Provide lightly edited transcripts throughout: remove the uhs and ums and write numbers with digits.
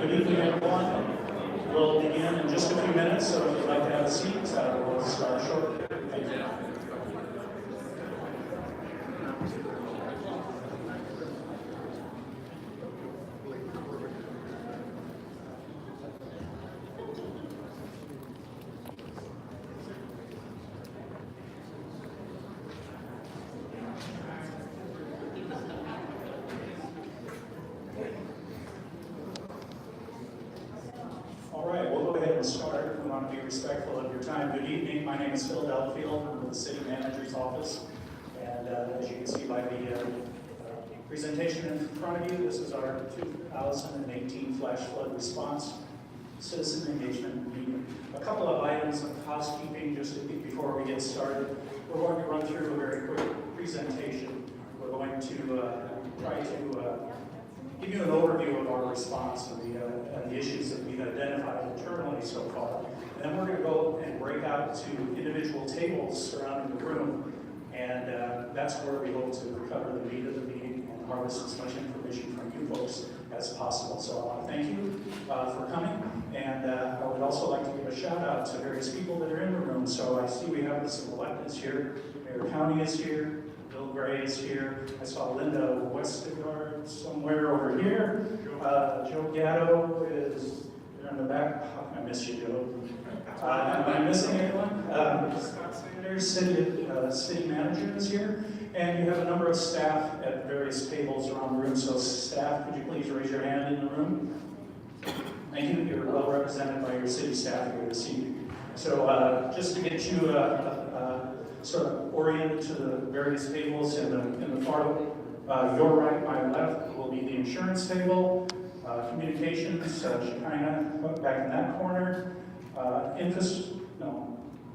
Good evening, everyone. We'll begin in just a few minutes, so if you'd like to have a seat, we'll start shortly. Thank you. Start. We want to be respectful of your time. Good evening. My name is Phil Delafield. I'm with the City Manager's Office. And as you can see by the presentation in front of you, this is our 2018 flash flood response citizen engagement meeting. A couple of items of housekeeping just before we get started. We're going to run through a very quick presentation. We're going to try to give you an overview of our response and the issues that we've identified internally so far. And then we're going to go and break out to individual tables surrounding the room, and that's where we hope to cover the meat of the meeting and harvest as much information from you folks as possible. So I want to thank you for coming, and I would also like to give a shout out to various people that are in the room. So I see we have some electeds here. Mayor County is here. Bill Gray is here. I saw Linda Westergaard somewhere over here. Joe Gatto is there in the back. How can I miss you, Joe? Am I missing anyone? Scott Sanders, City Manager is here. And you have a number of staff at various tables around the room. So staff, could you please raise your hand in the room? Thank you. You're well represented by your city staff here this evening. So just to get you sort of oriented to the various tables in the far your right, my left will be the insurance table, communications, Shekinah back in that corner,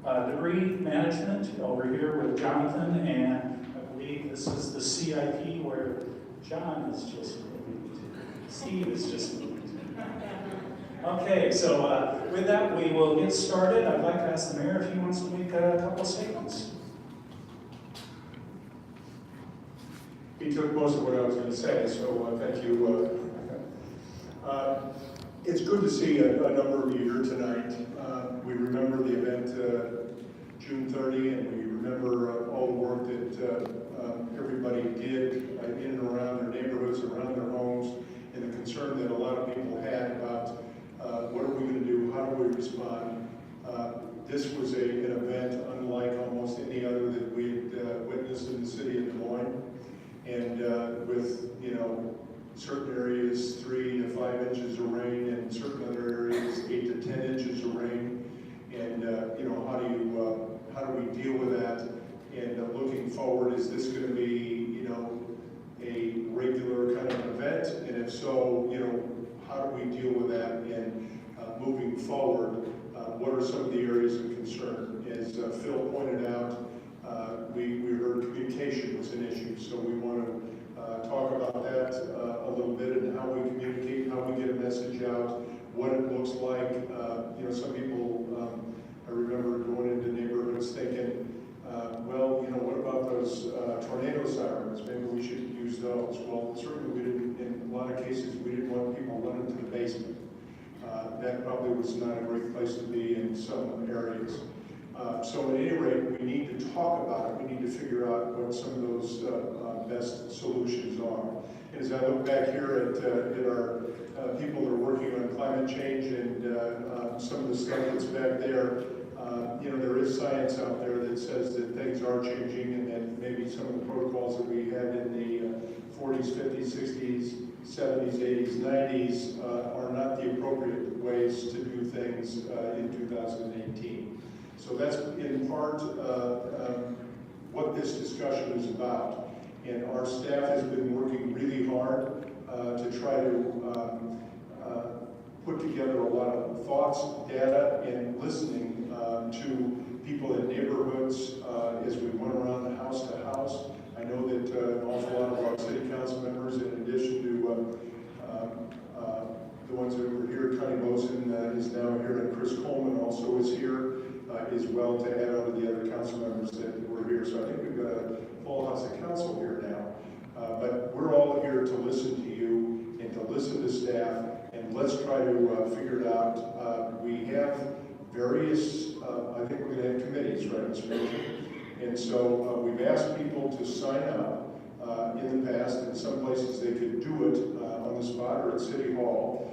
debris management over here with Jonathan, and I believe this is the CIP where John is just moving to. Steve is just moving to. Okay, so with that we will get started. I'd like to ask the mayor if he wants to make a couple of statements. He took most of what I was going to say, so thank you. It's good to see a number of you here tonight. We remember the event June 30, and we remember all the work that everybody did in and around their neighborhoods, around their homes, and the concern that a lot of people had about what are we going to do, how do we respond. This was an event unlike almost any other that we had witnessed in the city of Des Moines. And with, certain areas 3 to 5 inches of rain, and certain other areas 8 to 10 inches of rain. And how do we deal with that? And looking forward, is this going to be, a regular kind of event? And if so, how do we deal with that? And moving forward, what are some of the areas of concern? As Phil pointed out, we heard communication was an issue, so we want to talk about that a little bit, and how we communicate, how we get a message out, what it looks like. Some people, I remember going into neighborhoods thinking, what about those tornado sirens? Maybe we should use those. Well, certainly we didn't, in a lot of cases, we didn't want people running to the basement. That probably was not a great place to be in some areas. So at any rate, we need to talk about it. We need to figure out what some of those best solutions are. And as I look back here at our people that are working on climate change and some of the stuff that's back there, there is science out there that says that things are changing, and that maybe some of the protocols that we had in the 40s, 50s, 60s, 70s, 80s, 90s are not the appropriate ways to do things in 2018. So that's in part what this discussion is about. And our staff has been working really hard to try to put together a lot of thoughts, data, and listening to people in neighborhoods as we went around the house to house. I know that an awful lot of our city council members, in addition to the ones that were here, Connie Mosen is now here, and Chris Coleman also is here as well, to add on to the other council members that were here. So I think we've got a full house of council here now. But we're all here to listen to you and to listen to staff and let's try to figure it out. We have various, I think we're going to have committees, right, Mr. Manager? And so we've asked people to sign up in the past. In some places they could do it on the spot or at City Hall.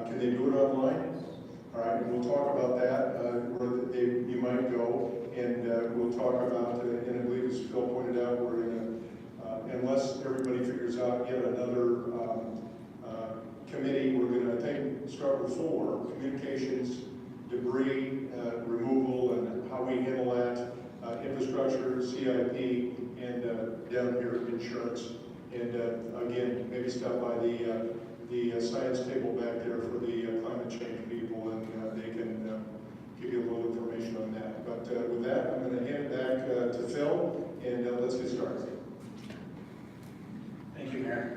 Can they do it online? All right, and we'll talk about that, where you might go, and we'll talk about, and I believe as Phil pointed out, we're in a, unless everybody figures out yet another committee, we're going to, I think, start with 4, communications, debris removal, and how we handle that, infrastructure, CIP, and down here, insurance. And again, maybe stop by the science table back there for the climate change people, and they can give you a little information on that. But with that, I'm going to hand it back to Phil, and let's get started. Thank you, Mayor.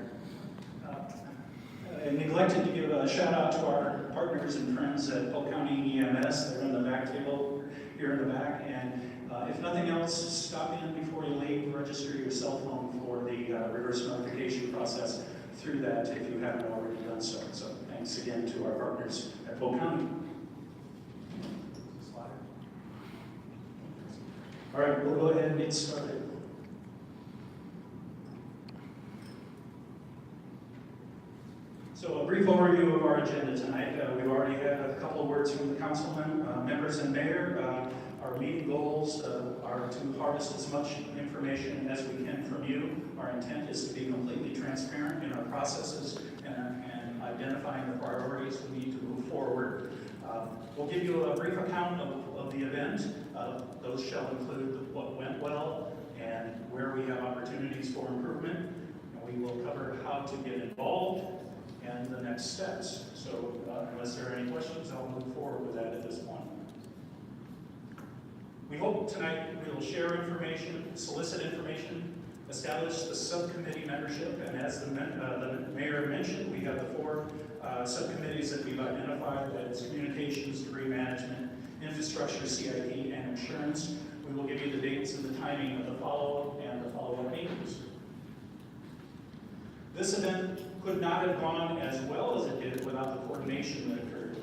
I neglected to give a shout out to our partners and friends at Polk County EMS. They're in the back table here in the back. And if nothing else, stop in before you leave, register your cell phone for the reverse notification process through that if you haven't already done so. So thanks again to our partners at Polk County. All right, we'll go ahead and get started. So a brief overview of our agenda tonight. We've already had a couple of words from the councilmen, members and mayor. Our meeting goals are to harvest as much information as we can from you. Our intent is to be completely transparent in our processes and identifying the priorities we need to move forward. We'll give you a brief account of the event. Those shall include what went well and where we have opportunities for improvement. And we will cover how to get involved and the next steps. So unless there are any questions, I'll move forward with that at this point. We hope tonight we will share information, solicit information, establish the subcommittee membership, and as the mayor mentioned, we have the 4 subcommittees that we've identified. That is communications, debris management, infrastructure, CIP, and insurance. We will give you the dates and the timing of the follow-up and the follow-up meetings. This event could not have gone as well as it did without the coordination that occurred.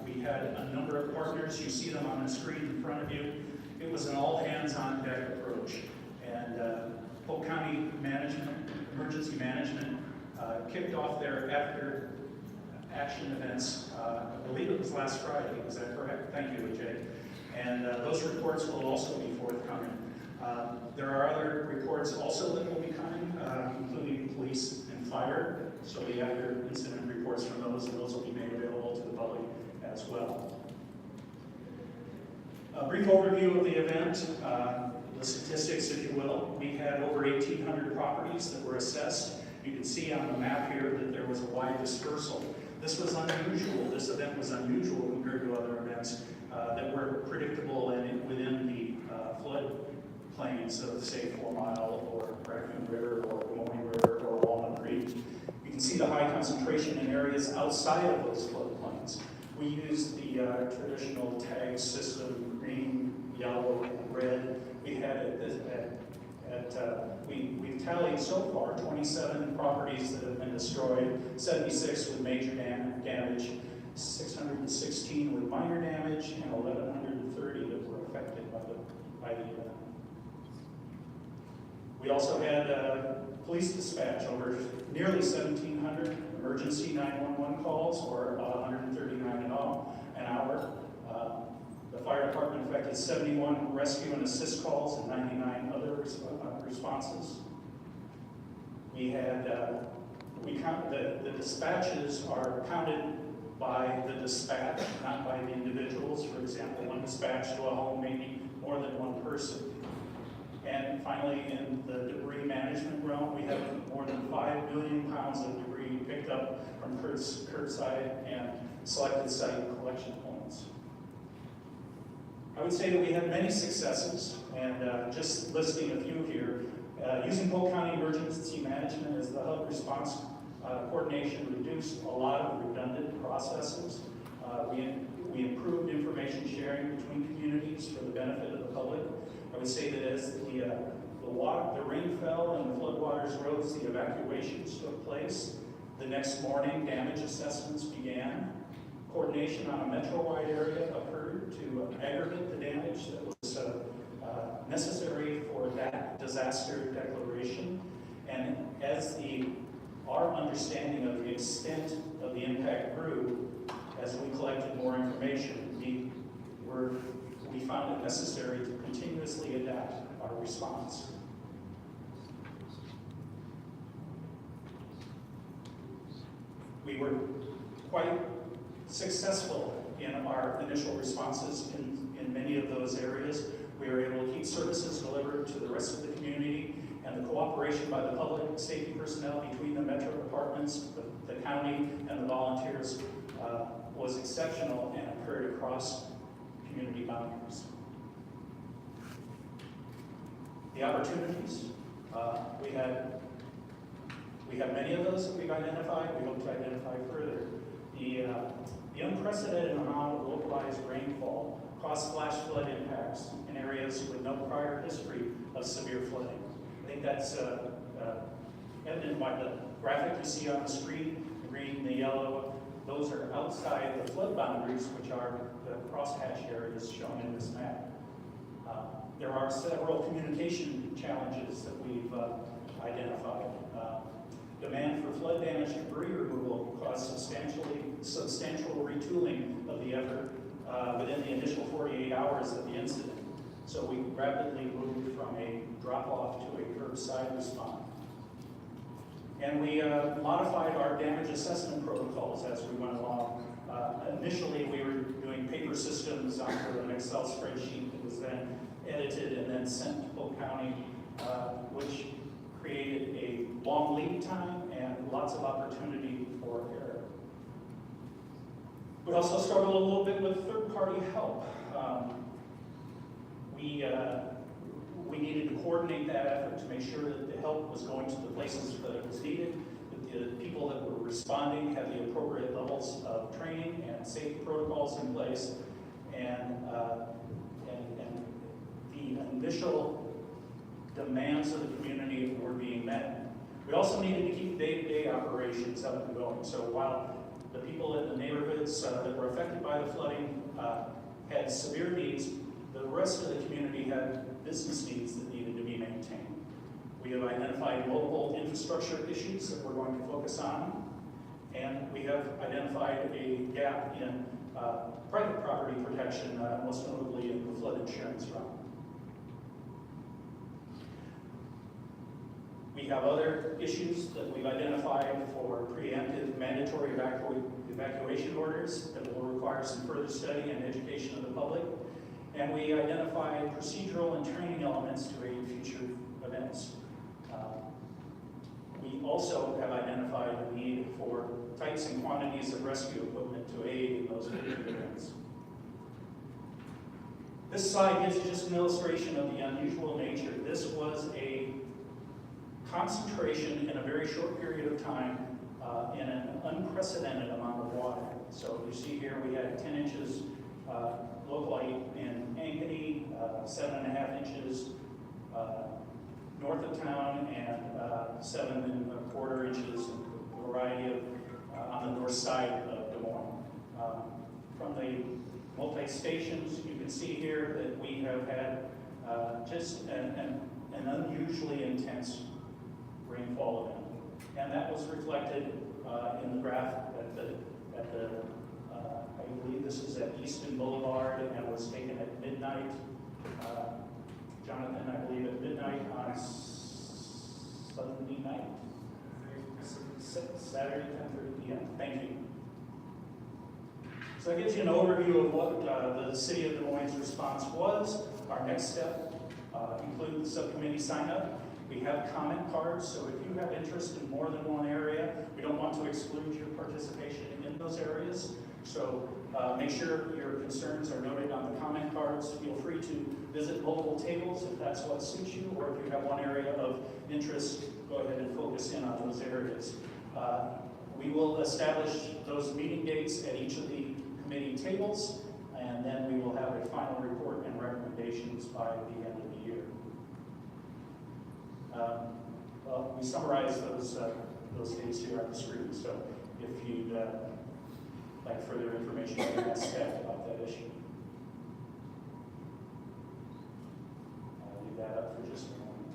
We had a number of partners. You see them on the screen in front of you. It was an all-hands-on-deck approach. And Polk County Management, Emergency Management, kicked off their after-action events. I believe it was last Friday. Is that correct? Thank you, Ajay. And those reports will also be forthcoming. There are other reports also that will be coming, including police and fire. So the after-incident reports from those, and those will be made available to the public as well. A brief overview of the event, the statistics, if you will. We had over 1,800 properties that were assessed. You can see on the map here that there was a wide dispersal. This was unusual. This event was unusual compared to other events that were predictable and within the flood plains of, say, 4 Mile or Raccoon River or Des Moines River or Walnut Creek. You can see the high concentration in areas outside of those floodplains. We used the traditional tag system, green, yellow, and red. We had we've tallied so far 27 properties that have been destroyed, 76 with major damage, 616 with minor damage, and 1,130 that were affected by the event. We also had police dispatch, over nearly 1,700 emergency 911 calls, or about 139 an hour. The fire department effected 71 rescue and assist calls and 99 other responses. We had, the dispatches are counted by the dispatch, not by the individuals. For example, one dispatch to a home may be more than one person. And finally, in the debris management realm, we have more than 5 million pounds of debris picked up from curbside and selected site collection points. I would say that we had many successes, and just listing a few here. Using Polk County Emergency Management as the hub response coordination reduced a lot of redundant processes. We improved information sharing between communities for the benefit of the public. I would say that as the rain fell and the floodwaters rose, the evacuations took place. The next morning, damage assessments began. Coordination on a metro-wide area occurred to aggregate the damage that was necessary for that disaster declaration. And as our understanding of the extent of the impact grew, as we collected more information, we found it necessary to continuously adapt our response. We were quite successful in our initial responses in many of those areas. We were able to keep services delivered to the rest of the community, and the cooperation by the public safety personnel between the metro departments, the county, and the volunteers was exceptional and occurred across community boundaries. The opportunities, we have many of those that we've identified. We hope to identify further. The unprecedented amount of localized rainfall caused flash flood impacts in areas with no prior history of severe flooding. I think that's evident by the graphic you see on the screen, the green, the yellow. Those are outside the flood boundaries, which are the crosshatch areas shown in this map. There are several communication challenges that we've identified. Demand for flood damage debris removal caused substantial retooling of the effort within the initial 48 hours of the incident. So we rapidly moved from a drop-off to a curbside response. And we modified our damage assessment protocols as we went along. Initially, we were doing paper systems onto an Excel spreadsheet that was then edited and then sent to Polk County, which created a long lead time and lots of opportunity for error. We also struggled a little bit with third-party help. We needed to coordinate that effort to make sure that the help was going to the places that it was needed, that the people that were responding had the appropriate levels of training and safety protocols in place, and the initial demands of the community were being met. We also needed to keep day-to-day operations up and going. So while the people in the neighborhoods that were affected by the flooding had severe needs, the rest of the community had business needs that needed to be maintained. We have identified multiple infrastructure issues that we're going to focus on, and we have identified a gap in private property protection, most notably in the flood insurance realm. We have other issues that we've identified for preemptive mandatory evacuation orders that will require some further study and education of the public. And we identified procedural and training elements to aid future events. We also have identified the need for types and quantities of rescue equipment to aid in those future events. This slide gives you just an illustration of the unusual nature. This was a concentration in a very short period of time in an unprecedented amount of water. So you see here we had 10 inches locally in Ankeny, 7.5 inches north of town, and 7.25 inches, a variety of on the north side of Des Moines. From the multi-stations, you can see here that we have had just an unusually intense rainfall event. And that was reflected in the graph at the I believe this is at Easton Boulevard and was taken at midnight. Jonathan, I believe at midnight on Sunday night? Saturday, 10:30 p.m. Thank you. So that gives you an overview of what the City of Des Moines' response was. Our next step includes the subcommittee sign-up. We have comment cards, so if you have interest in more than one area, we don't want to exclude your participation in those areas. So make sure your concerns are noted on the comment cards. Feel free to visit multiple tables if that's what suits you, or if you have one area of interest, go ahead and focus in on those areas. We will establish those meeting dates at each of the committee tables, and then we will have a final report and recommendations by the end of the year. Well, we summarized those dates here on the screen. So if you'd like further information, you can ask staff about that issue. I'll leave that up for just a moment.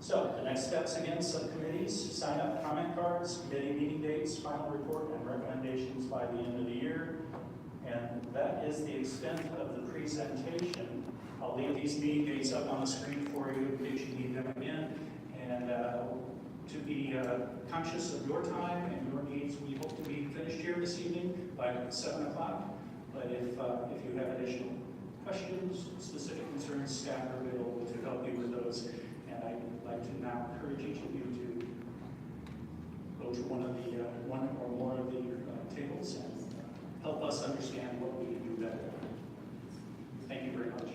So the next steps again, subcommittees, sign up comment cards, committee meeting dates, final report and recommendations by the end of the year. And that is the extent of the presentation. I'll leave these meeting dates up on the screen for you in case you need them again. And to be conscious of your time and your needs, we hope to be finished here this evening by 7 o'clock. But if you have additional questions, specific concerns, staff are available to help you with those. And I'd like to now encourage each of you to go to one or more of the tables and help us understand what we can do better. Thank you very much.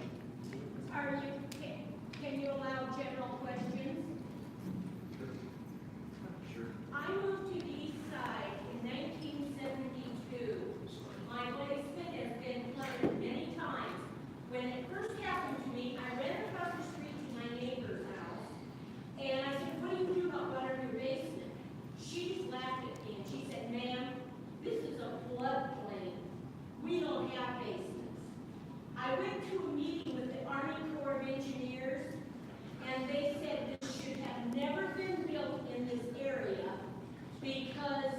Can you allow general questions? Sure. I moved to the east side in 1972. My basement has been flooded many times. When it first happened to me, I ran across the street to my neighbor's house, and I said, "What do you do about water in your basement?" She just laughed at me and she said, "Ma'am, this is a floodplain. We don't have basements." I went to a meeting with the Army Corps of Engineers, and they said this should have never been built in this area because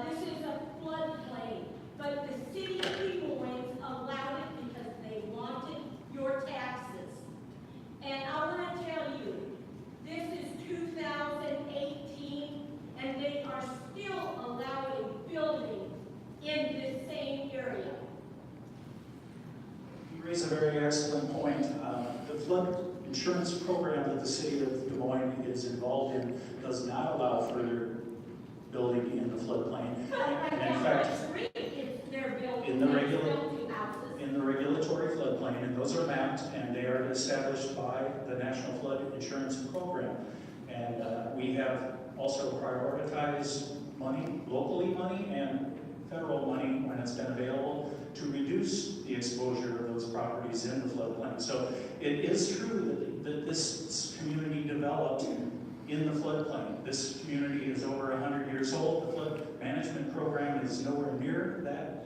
this is a floodplain. But the City of Des Moines allowed it because they wanted your taxes. And I want to tell you, this is 2018, and they are still allowing building in this same area. You raise a very excellent point. The flood insurance program that the City of Des Moines is involved in does not allow further building in the floodplain. But And in fact, they're building, in the regulatory floodplain, and those are mapped, and they are established by the National Flood Insurance Program. And we have also prioritized money, locally money, and federal money when it's been available to reduce the exposure of those properties in the floodplain. So it is true that this community developed in the floodplain. This community is over 100 years old. The flood management program is nowhere near that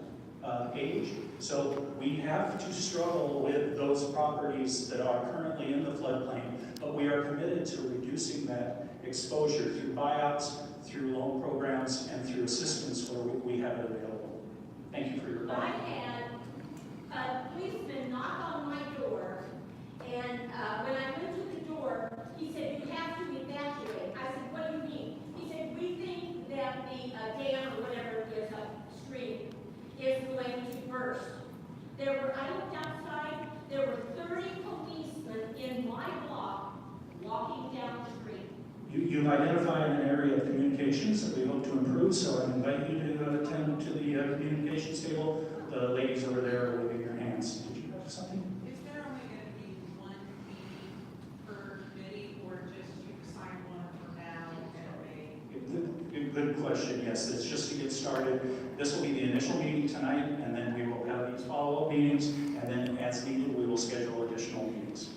age. So we have to struggle with those properties that are currently in the floodplain, but we are committed to reducing that exposure through buyouts, through loan programs, and through assistance where we have it available. Thank you for your I comment. had a policeman knock on my door, and when I went to the door, he said, "You have to evacuate." I said, "What do you mean?" He said, "We think that the dam, or whatever it is, upstream, is going to burst." I looked outside, there were 30 policemen in my block walking down the street. You've identified an area of communications that we hope to improve, so I invite you to attend to the communications table. The ladies over there are waving their hands. Did you have something? Is there only going to be one meeting per committee, or just you assign one for now and Good question, yes. It's just to get started. This will be the initial meeting tonight, and then we will have these follow-up meetings, and then as needed, we will schedule additional meetings.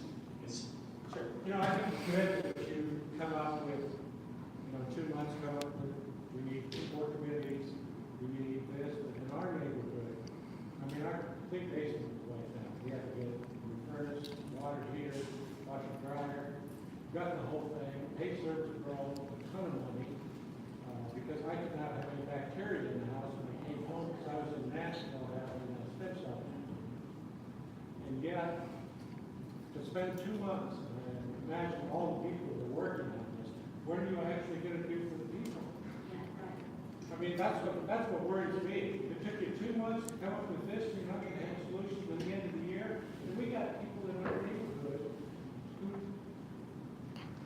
Yes, sir. You know, I think it's good that you come up with, 2 months ago, we need 4 committees, we need this, but in our neighborhood, I mean, our big basement is right now. We have to get new furnace, water heater, washer dryer, got the whole thing, paid service for all, a ton of money, because I did not have any bacteria in the house when I came home, because I was in Nashville having a step something. And yet, to spend 2 months, and imagine all the people that are working on this, what are you actually going to do for the people? I mean, that's what worries me. It took you 2 months to come up with this, you're not going to have solutions by the end of the year, and we got people in our neighborhood who,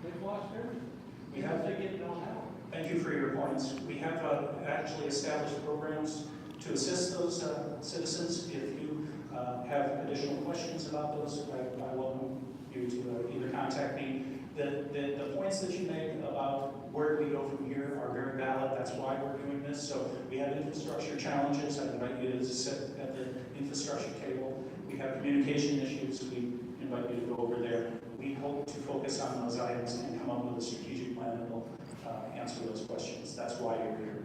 they've lost everything. Because they get no help. Thank you for your points. We have actually established programs to assist those citizens. If you have additional questions about those, I welcome you to either contact me. The points that you make about where we go from here are very valid. That's why we're doing this. So we have infrastructure challenges. I invite you to sit at the infrastructure table. We have communication issues. We invite you to go over there. We we hope to focus on those items and come up with a strategic plan that will answer those questions. That's why you're here.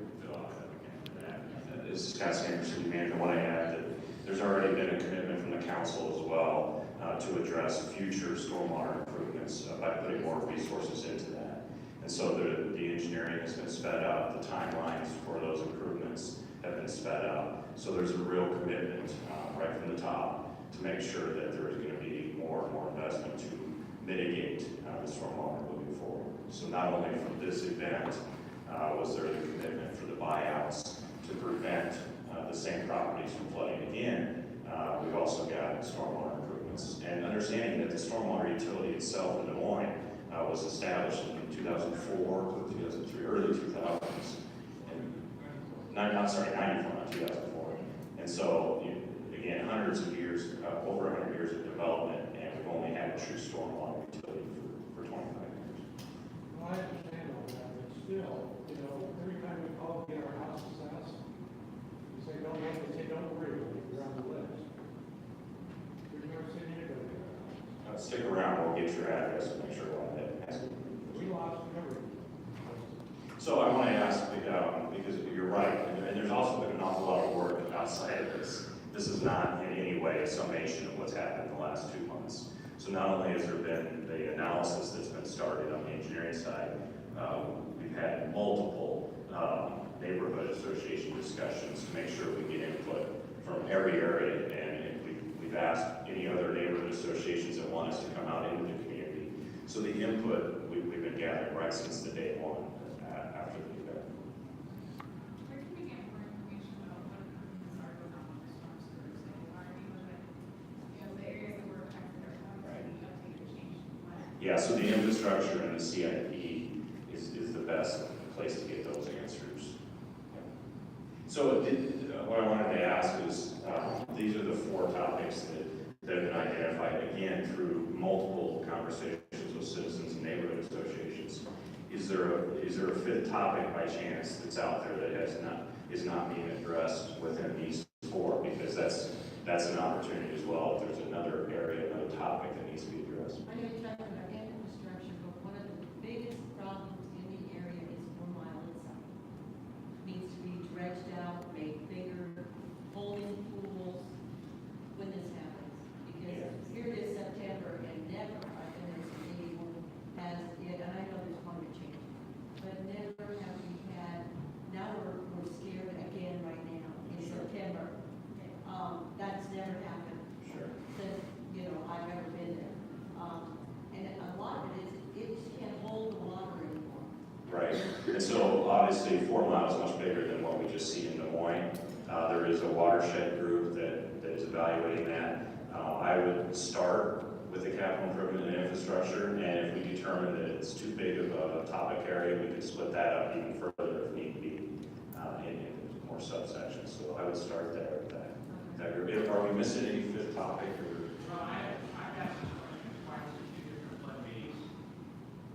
This is Scott Sanders, City Manager. I want to add that there's already been a commitment from the council as well to address future stormwater improvements by putting more resources into that. And so the engineering has been sped up, the timelines for those improvements have been sped up. So there's a real commitment right from the top to make sure that there is going to be more and more investment to mitigate the stormwater moving forward. So not only from this event was there the commitment for the buyouts to prevent the same properties from flooding again, we've also got stormwater improvements. And understanding that the stormwater utility itself in Des Moines was established in 2004, 2003, early 2000s. And, I'm sorry, 94, not 2004. And so, again, hundreds of years, over 100 years of development, and we've only had a true stormwater utility for 25 years. Well, I understand all that, but still, you know, every time we call to get our house assessed, you say, don't worry, they say, don't worry, you're on the list. We've never seen anybody get our house. Stick around, we'll get your address and make sure why that has been. We lost everything. So I want to ask, because you're right, and there's also been an awful lot of work outside of this. This is not in any way a summation of what's happened in the last 2 months. So not only has there been the analysis that's been started on the engineering side, we've had multiple neighborhood association discussions to make sure we get input from every area, and we've asked any other neighborhood associations that want us to come out into the community. So the input we've been gathering right since the day one after the event. Where can we get more information about what improvements are going on with the storm sewers? Like, are you looking at, the areas that were affected are going to be updated, changed plan? Yeah, so the infrastructure and the CIP is the best place to get those answers. So what I wanted to ask is, these are the 4 topics that have been identified, again, through multiple conversations with citizens and neighborhood associations. Is there a 5th topic by chance that's out there that is not being addressed within these 4? Because that's an opportunity as well. If there's another area, another topic that needs to be addressed. I know you're talking about infrastructure, but one of the biggest problems in the area is 4 Mile itself. Needs to be dredged out, made bigger, holding pools when this happens. Because here it is September and never, I've been there since '81, has it, and I know there's climate change, but never have we had, now we're scared again right now in September. That's never happened Sure. since, I've ever been there. And a lot of it is, it just can't hold the water anymore. Right, and so obviously 4 Mile is much bigger than what we just see in Des Moines. There is a watershed group that is evaluating that. I would start with the capital improvement and infrastructure, and if we determine that it's too big of a topic area, we could split that up even further if need be in more subsections. So I would start there with that. Are we missing any 5th topic? Well, I've got some questions prior to 2 different flood meetings.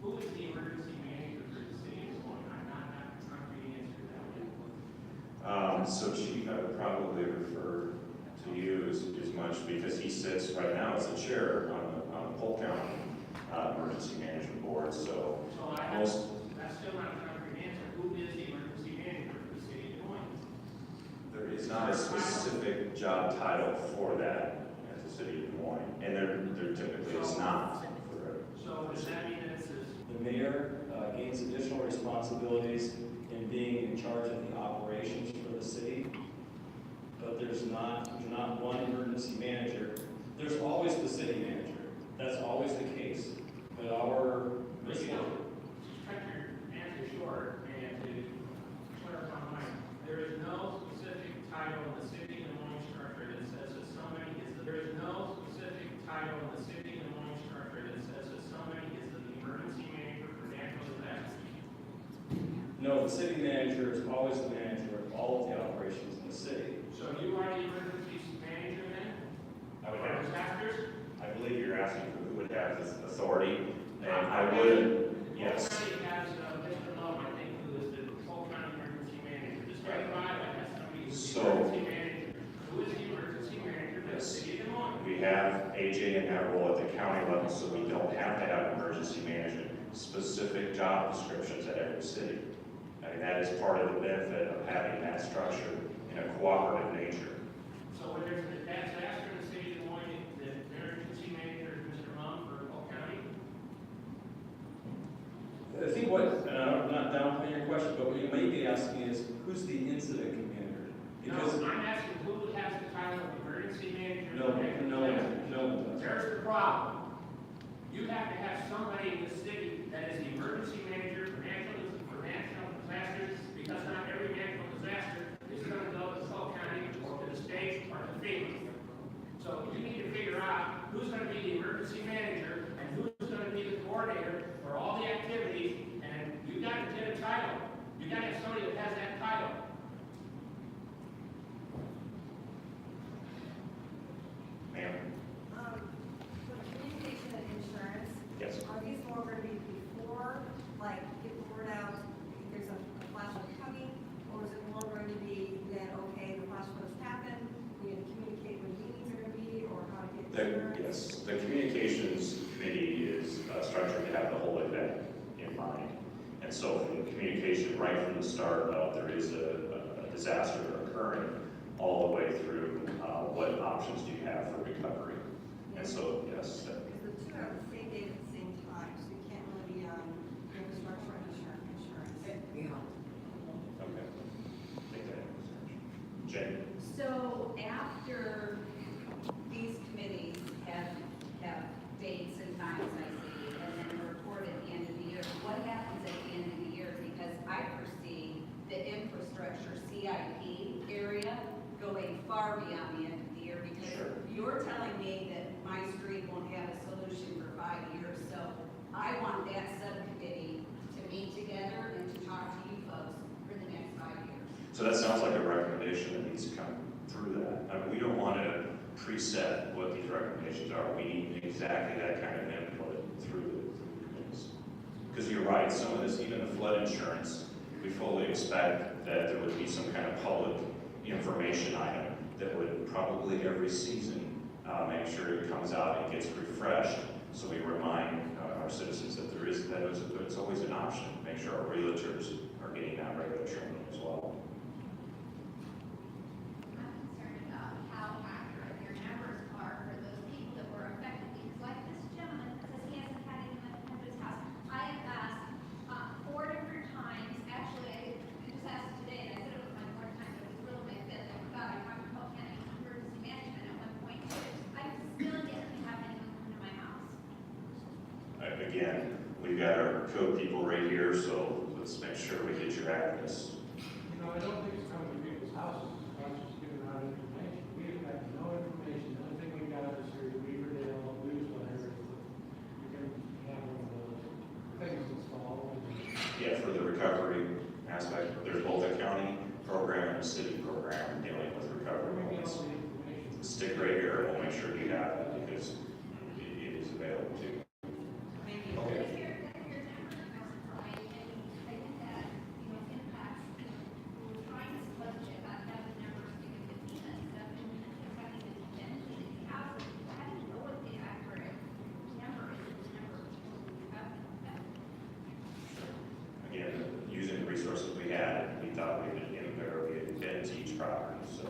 Who is the emergency manager for the city of Des Moines? I'm not being answered that way. So Chief, I would probably refer to you as much because he sits right now as the chair on the Polk County Emergency Management Board. So That's still not a concrete answer. Who is the emergency manager for the city of Des Moines? there is not a specific job title for that at the City of Des Moines, and there typically is not. So does that mean that it's this? The mayor gains additional responsibilities in being in charge of the operations for the city, but there's not one emergency manager. There's always the city manager. That's always the case. But Just cut your answer short and to clarify mine. There is no specific title in the city of Des Moines structure that says that somebody is, there is no specific title in the city of Des Moines structure that says that somebody is the emergency manager for natural disasters. no, the city manager is always the manager of all of the operations in the city. So you are the emergency manager then? I would For have, disasters? I believe you're asking who would have this authority, and I would, yes. Polk County has Mr. Lowe, I think, who is the Polk County emergency manager. Just verify that that's somebody who's the So- emergency manager. Who is the emergency manager for the Yes. city of Des Moines? We have AJ in that role at the county level, so we don't have to have emergency management specific job descriptions at every city. I mean, that is part of the benefit of having that structure in a cooperative nature. So when there's a disaster in the city of Des Moines, the emergency manager is Mr. Mum for Polk County? I think what, and I'm not downplaying your question, but what you may be asking is, who's the incident commander? Because No, I'm asking who has the title of emergency manager? no one does. There's the problem. You have to have somebody in the city that is the emergency manager for national disasters, because not every natural disaster is gonna go to Polk County or to the state or to FEMA. So you need to figure out who's gonna be the emergency manager and who's gonna be the coordinator for all the activities, and you gotta get a title. You gotta have somebody that has that title. Ma'am? For communication and insurance, Yes. are these more going to be before, like, get the word out, if there's a flash flood coming? Or is it more going to be then, okay, the flash floods happen, we need to communicate when meetings are going to be, or how to get insurance? Yes, the communications committee is structured to have the whole event in mind. And so from the communication right from the start of there is a disaster occurring all the way through what options do you have for recovery. And so, yes, Because the two are the same date at the same time, so you can't really be on infrastructure and insurance. okay. Take that into consideration. Jane? So after these committees have dates and times, I see, and then report at the end of the year, what happens at the end of the year? Because I foresee the infrastructure CIP area going far beyond the end of the year, because Sure. you're telling me that my street won't have a solution for 5 years. So I want that subcommittee to meet together and to talk to you folks for the next 5 years. So that sounds like a recommendation that needs to come through that. I mean, we don't want to preset what these recommendations are. We need exactly that kind of input through the committees. Because you're right, some of this, even the flood insurance, we fully expect that there would be some kind of public information item that would probably every season make sure it comes out and gets refreshed. So we remind our citizens that it's always an option. Make sure our realtors are getting that regular training as well. I'm concerned about how accurate your numbers are for those people that were affected, because like this gentleman says he hasn't had anyone come to his house. I have asked 4 different times, actually, I just asked today, and I said it was my 4th time, but it was really my 5th. I forgot, I talked to Polk County Emergency Management at one point. I still didn't have anyone come to my house. Again, we've got our code people right here, so let's make sure we get your address. You know, I don't think it's coming to people's houses, it's not just giving out information. We have got no information, the only thing we got is here, Weaverdale, newsletter, you can have one of those things installed. Yeah, for the recovery aspect, there's both a county program and a city program dealing with recovery. Where we get all the information. Stick right here, and we'll make sure you have it, because it is available too. Okay. If your numbers are right, and I think that, impacts, we're trying to budget, I have the numbers given to FEMA and stuff, and having to benefit the houses, I don't know what the accurate number is, the number of people who have that. Again, using the resources we had, we thought we would get to each property, so.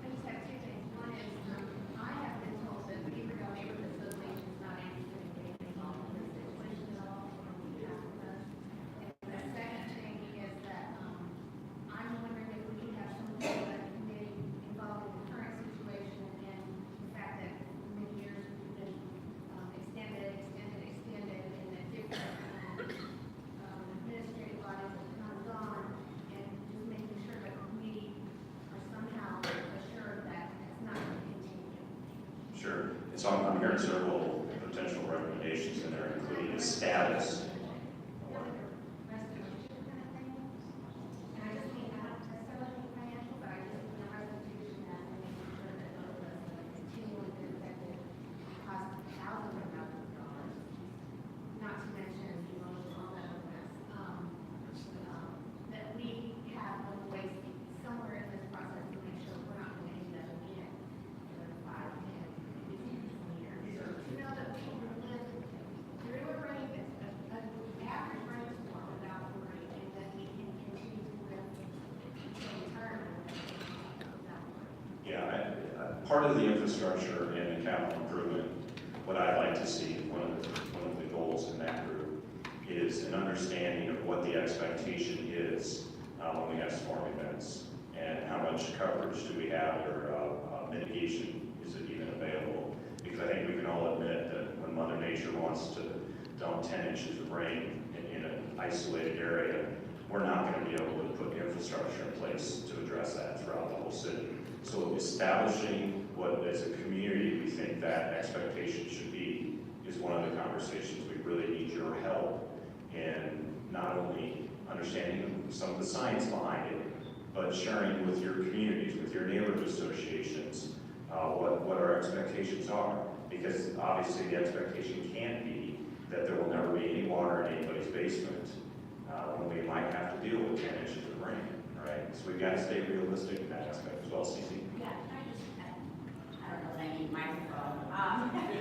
I just have 2 things. One is, I have been told that Beaverdale Neighborhood Association is not interested in getting involved in this situation at all, or on behalf of us. And the second thing is that, I'm wondering if we can have some sort of committee involved in the current situation and the fact that for many years we've been extended, and that different administrative bodies have come and gone, and just making sure that we are somehow assured that it's not going to continue. Sure. It's I'm hearing several potential recommendations in there, including a status. Restitution kind of thing. And I just mean, not necessarily financial, but I just mean a restitution that we make sure that those of us that are continually been affected cost thousands of dollars. Not to mention emotional, all that other mess. That we have a way somewhere in this process to make sure we're not going to end up again part of the infrastructure and the capital improvement, what I'd like to see, one of the goals in that group, is an understanding of what the expectation is when we have storm events, and how much coverage do we have, or mitigation is it even available? Because I think we can all admit that when Mother Nature wants to dump 10 inches of rain in an isolated area, we're not going to be able to put infrastructure in place to address that throughout the whole city. So establishing what, as a community, we think that expectation should be is one of the conversations we really need your help in, not only understanding some of the science behind it, but sharing with your communities, with your neighborhood associations, what our expectations are. Because obviously the expectation can't be that there will never be any water in anybody's basement, when we might have to deal with 10 inches of rain, right? So we've got to stay realistic in that aspect as well, Cece. Yeah, I don't know that I need a microphone.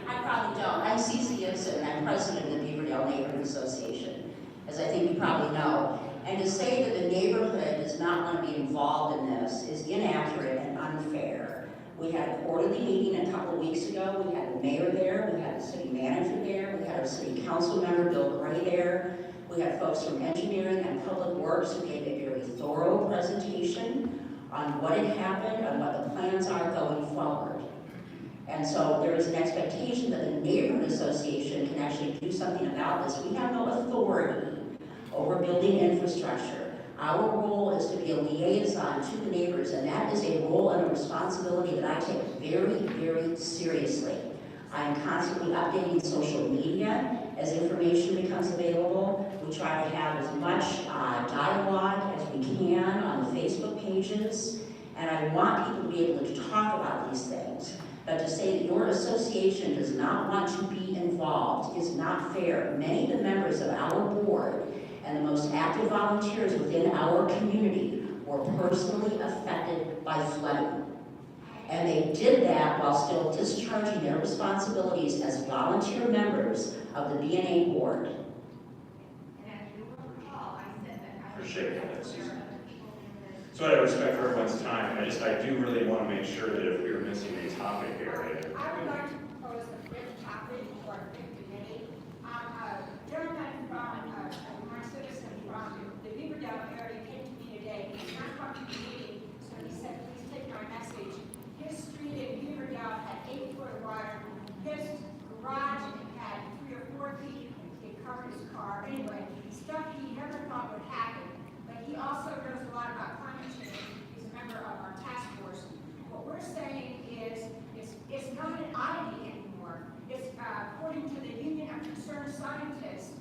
I probably don't. I'm Cece Gibson, I'm president of the Beaverdale Neighborhood Association, as I think you probably know. And to say that the neighborhood does not want to be involved in this is inaccurate and unfair. We had a quarterly meeting a couple of weeks ago. We had the mayor there, we had the city manager there, we had our city council member, Bill Gray, there. We had folks from engineering and public works who gave a very thorough presentation on what had happened and what the plans are going forward. And so there is an expectation that the neighborhood association can actually do something about this. We have no authority over building infrastructure. Our role is to be a liaison to the neighbors, and that is a role and a responsibility that I take very, very seriously. I am constantly updating social media as information becomes available. We try to have as much dialogue as we can on the Facebook pages, and I want people to be able to talk about these things. But to say that your association does not want to be involved is not fair. Many of the members of our board and the most active volunteers within our community were personally affected by flooding. And they did that while still discharging their responsibilities as volunteer members of the BNA board. And as you will recall, I said that I. Appreciate that, Susan. So out of respect for everyone's time, I do really want to make sure that if we were missing a topic area. I would like to propose a fifth topic for a fifth committee. Gentleman from, my citizen from the Beaverdale area came to me today, and I talked to the meeting, so he said, please take my message. His street in Beaverdale had 8 foot of water. His garage had 3 or 4 feet. It covered his car. Anyway, stuff he never thought would happen. But he also knows a lot about climate change. He's a member of our task force. What we're saying is, it's not an oddity anymore. It's according to the Union of Concerned Scientists,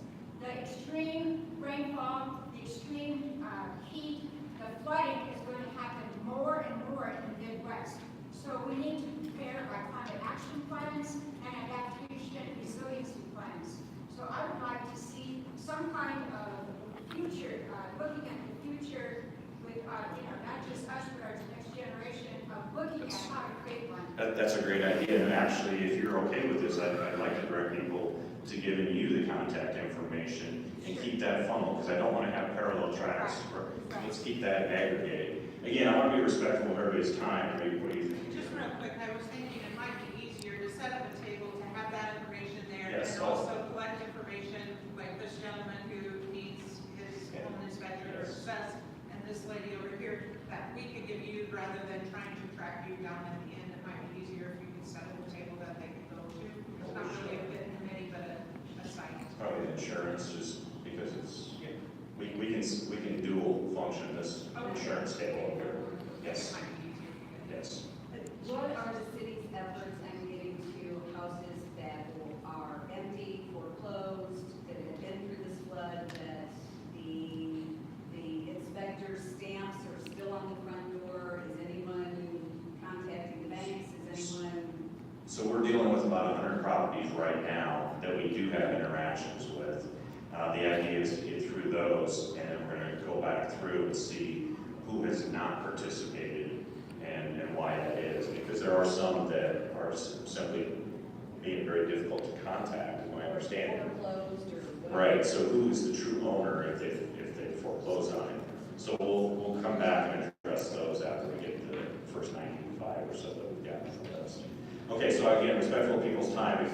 the extreme rainfall, the extreme heat, the flooding is going to happen more and more in the Midwest. So we need to prepare our climate action plans and adaptation and resiliency plans. So I would like to see some kind of future, looking at the future with, not just us, but our next generation, of looking at how to create one. That's a great idea, and actually, if you're okay with this, I'd like to direct people to giving you the contact information and keep that funnel, because I don't want to have parallel tracks. Let's keep that aggregated. Again, I want to be respectful of everybody's time. What do you think? Just real quick, I was thinking it might be easier to set up a table to have that information there, Yes, and also collect information like this gentleman who needs his home inspector assessed, and this lady over here, that we could give you rather than trying to track you down at the end. It might be easier if you could set up a table that they could go to. It's not really a fit committee, but a site. Probably insurance, just because it's, we can dual function this insurance table over here. Yes. It might be easier if you could. Yes. What are the city's efforts in getting to houses that are empty, foreclosed, that have been through this flood, that the inspector's stamps are still on the front door? Is anyone contacting the banks? Is anyone? So we're dealing with about 100 properties right now that we do have interactions with. The idea is to get through those, and then we're going to go back through and see who has not participated and why that is. Because there are some that are simply being very difficult to contact, is my understanding. Foreclosed or? Right, so who's the true owner if they foreclose on it? So we'll come back and address those after we get the first 90 5 or so that we've got from this. Okay, so again, respectful of people's time.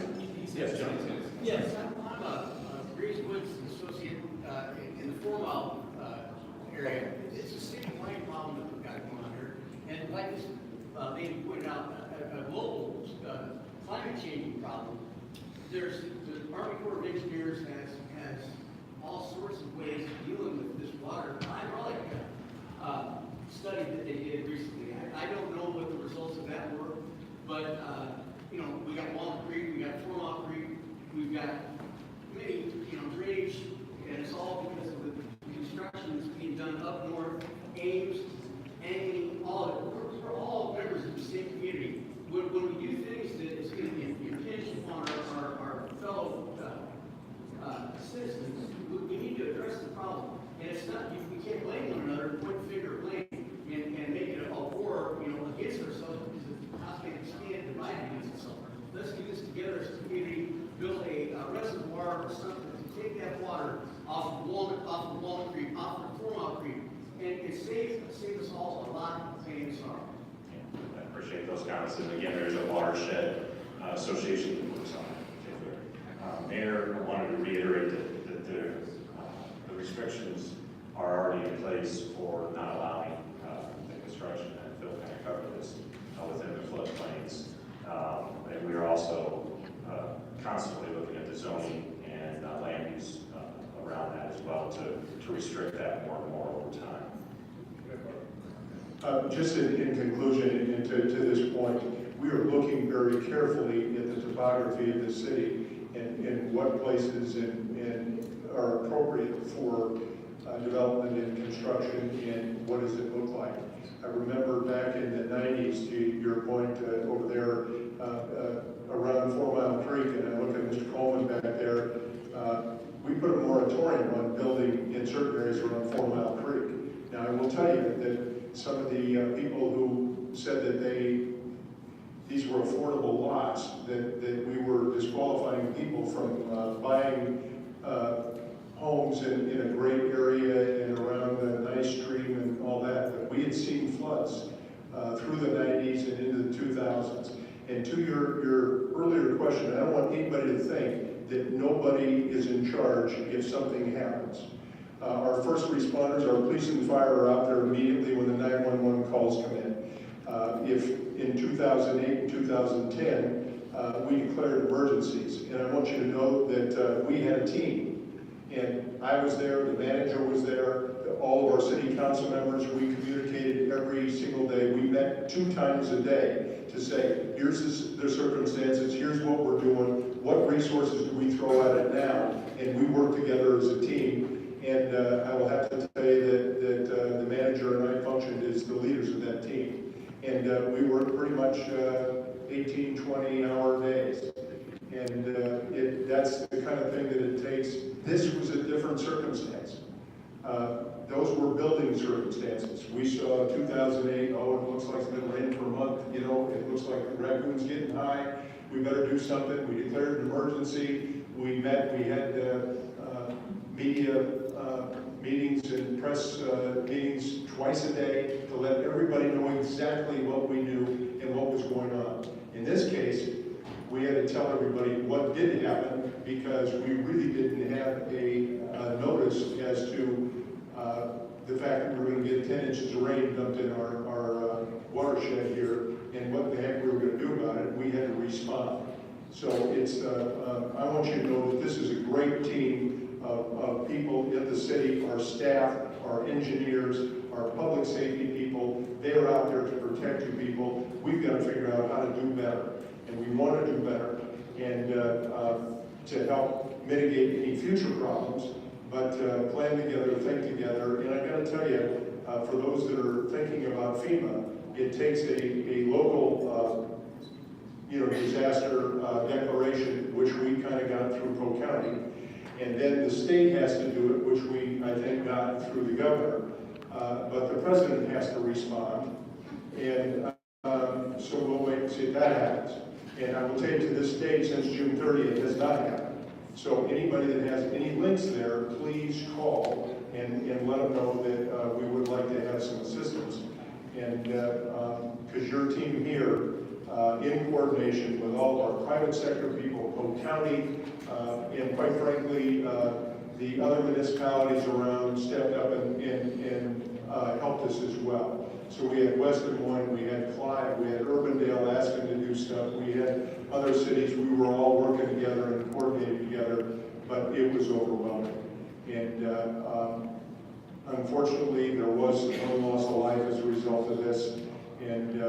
Yes, John? Yes, I'm a Breeze Woods associate in the 4 Mile area. It's a city-wide problem that we've got going on here. And like this lady pointed out, a global climate changing problem. There's the Army Corps of Engineers has all sorts of ways of dealing with this water hydraulic study that they did recently. I don't know what the results of that were, but you know, we got Walnut Creek, we got 4 Mile Creek, we've got many, you know, drainage, and it's all because of the construction that's being done up north, Ames, Annie, all of it. We're all members of the same community. When we do things that is going to be impinged upon our fellow citizens, we need to address the problem. And it's not, we can't blame one another, point finger blame, and make it a war, you know, against ourselves, because how can we stand divided against itself? Let's do this together as a community, build a reservoir or something to take that water off of Walnut Creek, off of 4 Mile Creek, and save us all a lot of pain and sorrow. I appreciate those comments. And again, there's a watershed association that works on it. Mayor, I wanted to reiterate that the restrictions are already in place for not allowing the construction, and Phil kind of covered this, within the floodplains. And we are also constantly looking at the zoning and land use around that as well to restrict that more and more over time. Just in conclusion, and to this point, we are looking very carefully at the topography of the city and what places and are appropriate for development and construction, and what does it look like. I remember back in the 90s, to your point over there around 4 Mile Creek, and I look at Mr. Coleman back there, we put a moratorium on building in certain areas around 4 Mile Creek. Now, I will tell you that some of the people who said that these were affordable lots, that we were disqualifying people from buying homes in a great area and around a nice stream and all that. But we had seen floods through the 90s and into the 2000s. And to your earlier question, I don't want anybody to think that nobody is in charge if something happens. Our first responders, our police and fire are out there immediately when the 911 calls come in. If in 2008 and 2010, we declared emergencies, and I want you to know that we had a team. And I was there, the manager was there, all of our city council members, we communicated every single day. We met 2 times a day to say, here's the circumstances, here's what we're doing, what resources do we throw at it now, and we work together as a team. And I will have to tell you that the manager and I functioned as the leaders of that team. And we worked pretty much 18, 20-hour days. And that's the kind of thing that it takes. This was a different circumstance. Those were building circumstances. We saw 2008, oh, it looks like it's been raining for a month, you know, it looks like the raccoon's getting high, we better do something. We declared an emergency. We met, we had media meetings and press meetings twice a day to let everybody know exactly what we knew and what was going on. In this case, we had to tell everybody what did happen because we really didn't have a notice as to the fact that we were going to get 10 inches of rain dumped in our watershed here, and what the heck we were going to do about it. We had to respond. So it's, I want you to know that this is a great team of people in the city, our staff, our engineers, our public safety people. They are out there to protect you people. We've got to figure out how to do better, and we want to do better, and to help mitigate any future problems, but plan together, think together. And I got to tell you, for those that are thinking about FEMA, it takes a local disaster declaration, which we kind of got through Polk County. And then the state has to do it, which we, I think, got through the governor. But the president has to respond. And so we'll wait and see if that happens. And I will tell you, to this date, since June 30th, it has not happened. So anybody that has any links there, please call and let them know that we would like to have some assistance. And because your team here, in coordination with all of our private sector people, Polk County, and quite frankly, the other municipalities around stepped up and helped us as well. So we had West Des Moines, we had Clive, we had Urbandale asking to do stuff, we had other cities, we were all working together and coordinating together, but it was overwhelming. And unfortunately, there was one loss of life as a result of this, and